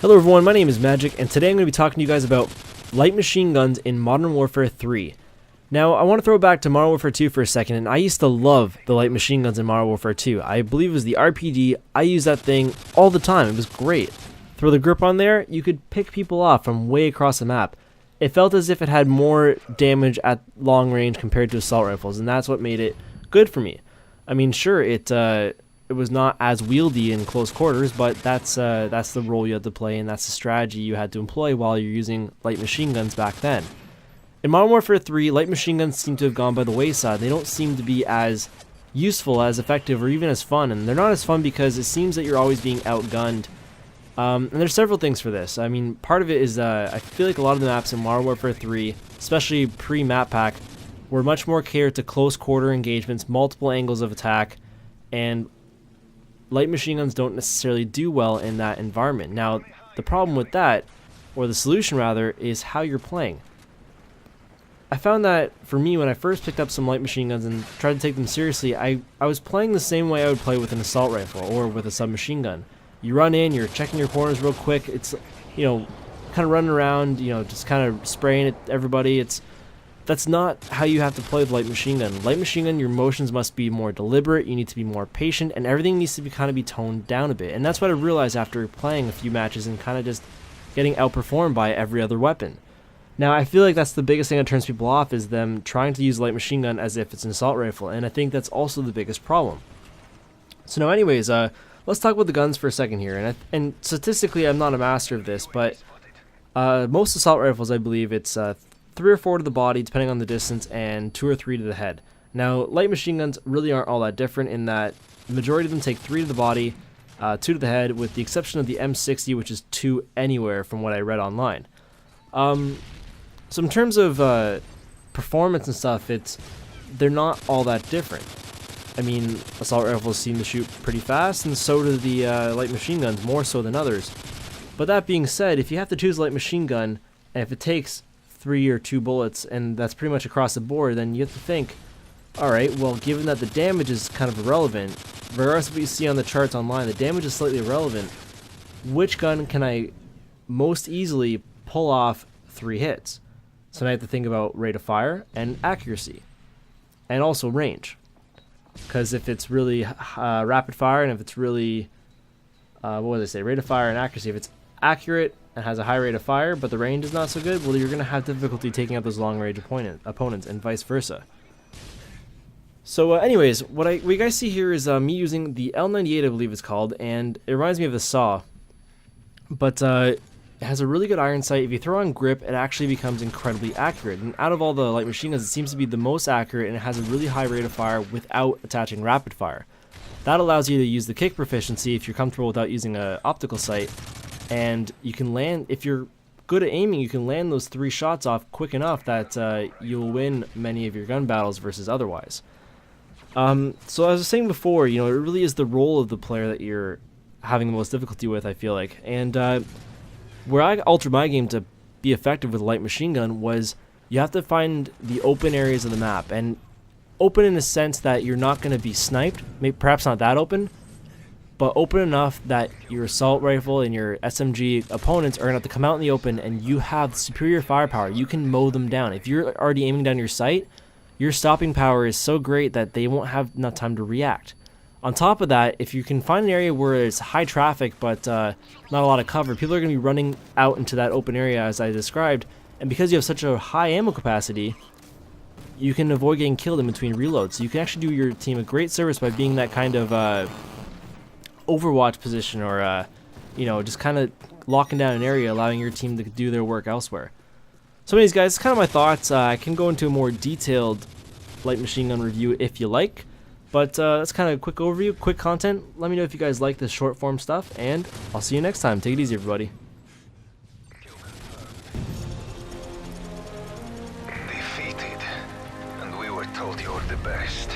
Hello everyone, my name is Magic, and today I'm going to be talking to you guys about light machine guns in Modern Warfare 3. Now, I want to throw it back to Modern Warfare 2 for a second, and I used to love the light machine guns in Modern Warfare 2. I believe it was the RPG. I used that thing all the time. It was great. Throw the grip on there, you could pick people off from way across the map. It felt as if it had more damage at long range compared to assault rifles, and that's what made it good for me. I mean, sure, it was not as wieldy in close quarters, but that's the role you had to play, and that's the strategy you had to employ while you're using light machine guns back then. In Modern Warfare 3, light machine guns seem to have gone by the wayside. They don't seem to be as useful, as effective, or even as fun, and they're not as fun because it seems that you're always being outgunned. And there's several things for this. I mean, part of it is I feel like a lot of the maps in Modern Warfare 3, especially pre-map pack, were much more catered to close quarter engagements, multiple angles of attack, and light machine guns don't necessarily do well in that environment. Now, the problem with that, or the solution rather, is how you're playing. I found that for me, when I first picked up some light machine guns and tried to take them seriously, I was playing the same way I would play with an assault rifle or with a submachine gun. You run in, you're checking your corners real quick, it's, kind of running around, just kind of spraying at everybody. That's not how you have to play with light machine gun. Light machine gun, your motions must be more deliberate, you need to be more patient, and everything needs to be kind of toned down a bit. And that's what I realized after playing a few matches and kind of just getting outperformed by every other weapon. Now, I feel like that's the biggest thing that turns people off, is them trying to use light machine gun as if it's an assault rifle, and I think that's also the biggest problem. So now anyways, let's talk about the guns for a second here. And statistically, I'm not a master of this, but most assault rifles, I believe it's 3 or 4 to the body, depending on the distance, and 2 or 3 to the head. Now, light machine guns really aren't all that different in that the majority of them take 3 to the body, 2 to the head, with the exception of the M60, which is 2 anywhere from what I read online. So in terms of performance and stuff, they're not all that different. I mean, assault rifles seem to shoot pretty fast, and so do the light machine guns, more so than others. But that being said, if you have to choose a light machine gun, and if it takes 3 or 2 bullets, and that's pretty much across the board, then you have to think, alright, well, given that the damage is kind of irrelevant, regardless of what you see on the charts online, the damage is slightly irrelevant, which gun can I most easily pull off 3 hits? So now I have to think about rate of fire and accuracy, and also range. Because if it's really rapid fire, and if it's really, rate of fire and accuracy, if it's accurate and has a high rate of fire, but the range is not so good, well, you're going to have difficulty taking out those long-range opponents, and vice versa. So anyways, what you guys see here is me using the L98, I believe it's called, and it reminds me of the SAW, but it has a really good iron sight. If you throw on grip, it actually becomes incredibly accurate, and out of all the light machine guns, it seems to be the most accurate, and it has a really high rate of fire without attaching rapid fire. That allows you to use the kick proficiency if you're comfortable without using an optical sight, and you can land, if you're good at aiming, you can land those 3 shots off quick enough that you'll win many of your gun battles versus otherwise. So as I was saying before, it really is the role of the player that you're having the most difficulty with, I feel like. And where I altered my game to be effective with a light machine gun was you have to find the open areas of the map, and open in the sense that you're not going to be sniped, maybe perhaps not that open, but open enough that your assault rifle and your SMG opponents are going to have to come out in the open, and you have superior firepower. You can mow them down. If you're already aiming down your sight, your stopping power is so great that they won't have enough time to react. On top of that, if you can find an area where it's high traffic but not a lot of cover, people are going to be running out into that open area as I described, and because you have such a high ammo capacity, you can avoid getting killed in between reloads. So you can actually do your team a great service by being that kind of overwatch position, or just kind of locking down an area, allowing your team to do their work elsewhere. So anyways, guys, it's kind of my thoughts. I can go into a more detailed light machine gun review if you like, but that's kind of a quick overview, quick content. Let me know if you guys like this short form stuff, and I'll see you next time. Take it easy, everybody. Defeated, and we were told you're the best.